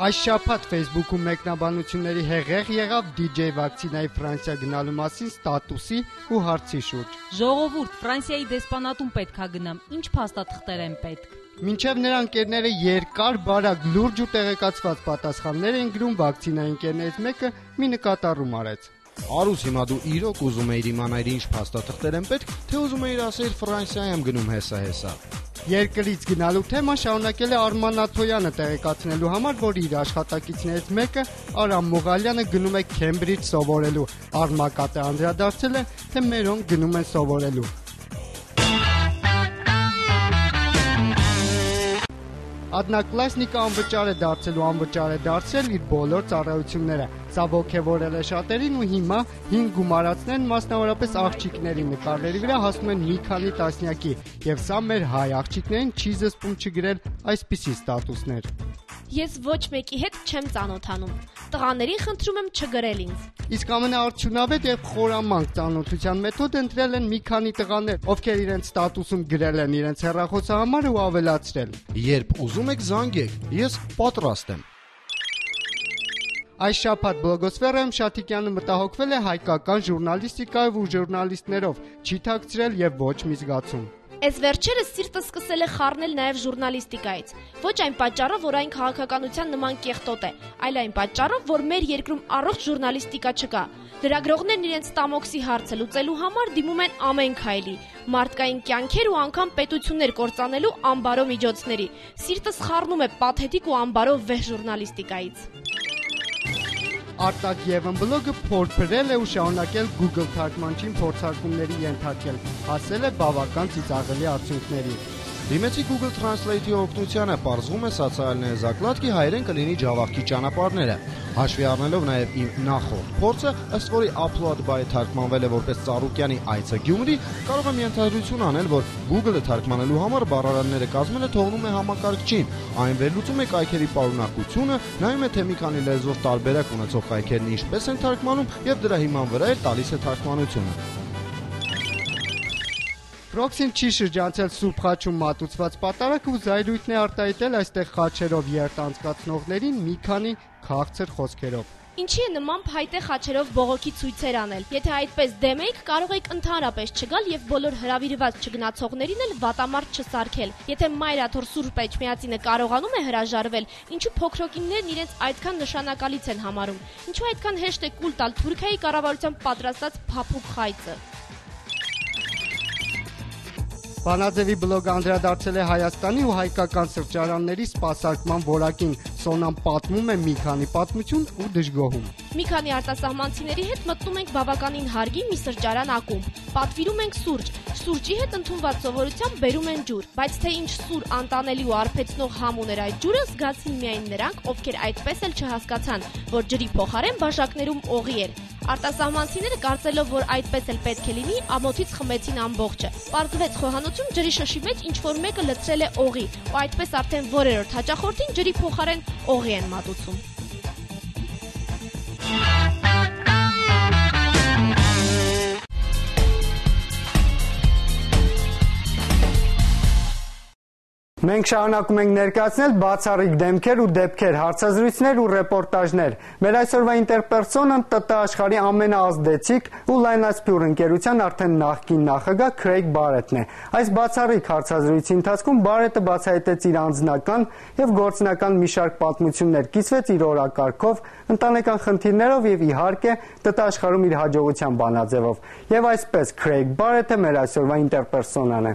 Այս շաբաթ Facebook-ում մեկնաբանությունների հեղեղ եղավ DJ վակցինայի Ֆրանսիա գնալու մասին ստատուսի ու հարցի շուրջ։ Ժողովուրդ, Ֆրանսիայի դեսպանատուն պետք է գնամ, ինչ փաստաթղթեր են պետք։ Մինչև նրա ընկերները երկար, բարակ, լուրջ ու տեղեկացված պատասխաններ են գրում, վակցինայի ընկերներից մեկը մի նկատառում արեց։ Արուս, հիմա դու իրոք ուզում էիր իմանալ ինչ փաստաթղթեր են պետք, թե ուզում էիր ասել Ֆրանսիա եմ գնում հեսա։ Երկրից գնալու թեման շարունակել է Արման Աթոյանը տեղեկացնելու համար, որ իր աշխատակիցներից մեկը Արամ Մուղալյանը գնում է Քեմբրիջ սովորելու։ Արմակատը անդրադարձել է, թե մերոնք գնում են սովորելու։ Однокласснիկը անվճար է դարձել իր բոլոր ծառայությունները։ Սա ոգևորել է շատերին ու հիմա 5 գումարածներն մասնավորապես աղջիկների նկարների վրա հասնում են մի քանի տասնյակի, եւ սա մեր հայ աղջիկներին չի զսպում չգրել այսպիսի ստատուսներ։ Ես ոչ մեկի հետ չեմ ծանոթանում։ Տղաներին խնդրում եմ չգրել ինձ։ Իսկ ամենաարդյունավետ եւ խորամանկ ծանոթության մեթոդը ընտրել են մի քանի տղաներ, ովքեր իրենց ստատուսում գրել են իրենց հեռախոսահամարը ու ավելացրել։ Երբ ուզում եք զանգեք, ես պատրաստ եմ։ Այս շաբաթ բլոգոսֆերայում Շաթիկյանը մտահոգվել է հայկական ժուրնալիստիկայով ու ժուրնալիստներով, չի թաքցրել եւ ոչ մի զգացում։ Այս վերջերս սիրտը սկսել է խառնել նաև ժուրնալիստիկայից։ Ոչ այն պատճառով, որ այն քաղաքականության նման կեղտոտ է, այլ այն պատճառով, որ մեր երկրում առողջ ժուրնալիստիկա չկա։ Լրագրողներն իրենց տամոքսի հարցը լուծելու համար դիմում են ամեն քայլի, մարդկային կյանքեր ու անգամ պետություններ կործանելու ամբարո միջոցների։ Սիրտս խառնում է պաթետիկ ու ամբարո վեհ ժուրնալիստիկայից։ Արտակ Եվն բլոգը փորփրել է ու շարունակել Google թարգմանչին փորձարկումների ենթարկել, հասել է բավական ծիծաղելի արդյունքների։ Դիմեցի Google Translate-ի օգնությանը, պարզվում է սոցիալների զակլատկի հայերեն կլինի ջավախքի ճանապարհները։ Հաշվի առնելով նաև իմ նախորդ փորձը, ըստ որի upload by թարգմանվել է որպես Ծառուկյանի այցը Գյումրի, կարող եմ ենթադրություն անել, որ Google-ը թարգմանելու համար բառարանները կազմելը թողնում է համակարգչին։ Այն վերլուծում է կայքերի պարունակությունը, նայում է թե մի քանի լեզվով տարբերակ ունեցող կայքերն ինչպես են թարգմանում եւ դրա հիման վրա էլ տալիս է թարգմանությունը։ Պրոքսին չի շրջանցել Սուրբ խաչում մատուցված պատարագը ու զայրույթն է արտահայտել այստեղ խաչերով երթ անցկացնողներին մի քանի քաղցր խոսքերով։ Ինչի է նման փայտե խաչերով բողոքի ցույցեր անել։ Եթե այդպես դեմ եք, կարող եք ընդհանրապես չգալ եւ բոլոր հրավիրված չգնացողներին էլ վատամարտ չսարքել։ Եթե Մայրաթոր Սուրբ Էջմիածինը կարողանում է հրաժարվել, ինչու փոքրοκիններն իրենց այդքան նշանակալից են համարում։ Ինչու այդքան հեշտ է կուլ տալ Թուրքիայի կառավարության պատրաստած փափուկ խայծը։ Վանաձևի բլոգը անդրադարձել է Հայաստանի ու հայկական սրճարանների սպասարկման որակին։ Սոնան պատմում է մի քանի պատմություն ու դժգոհում։ Մի քանի արտասահմանցիների հետ մտնում ենք բավականին հարգի մի սրճարան ակումբ։ Պատվիրում ենք սուրճ։ Սուրճի հետ ընդունված սովորությամբ բերում են ջուր, բայց թե ինչ սուր, անտանելի ու արփեցնող համ ուներ այդ ջուրը, զգացին միայն նրանք, ովքեր այդպես էլ չհասկացան, որ ջրի փոխարեն բաժակներում օղի էր։ Արտասահմանցիները կարծելով, որ այդպես էլ պետք է լինի, ամոթից խմեցին ամբողջը։ Պարզվեց խոհանոցում ջրի շշի մեջ ինչ-որ մեկը լցրել է օղի, ու այդպես արդեն որերորդ հաճախորդին ջրի փոխարեն օղի են մատուցում։ Մենք շարունակում ենք ներկայացնել բացառիկ դեմքեր ու դեպքեր, հարցազրույցներ ու ռեպորտաժներ։ Մեր այսօրվա ինտերպերսոնան ՏՏ աշխարհի ամենաազդեցիկ ու լայնածփյուռ ընկերության արդեն նախկին նախագահ Քրեյգ Բարեթն է։ Այս բացառիկ հարցազրույցի ընթացքում Բարեթը բացահայտեց իր անձնական եւ գործնական մի շարք պատմություններ, կիսվեց իր օրակարգով, ընտանեկան խնդիրներով եւ իհարկե ՏՏ աշխարհում իր հաջողության բանաձևով։ Եվ այսպես Քրեյգ Բարեթը մեր այսօրվա ինտերպերսոնան է։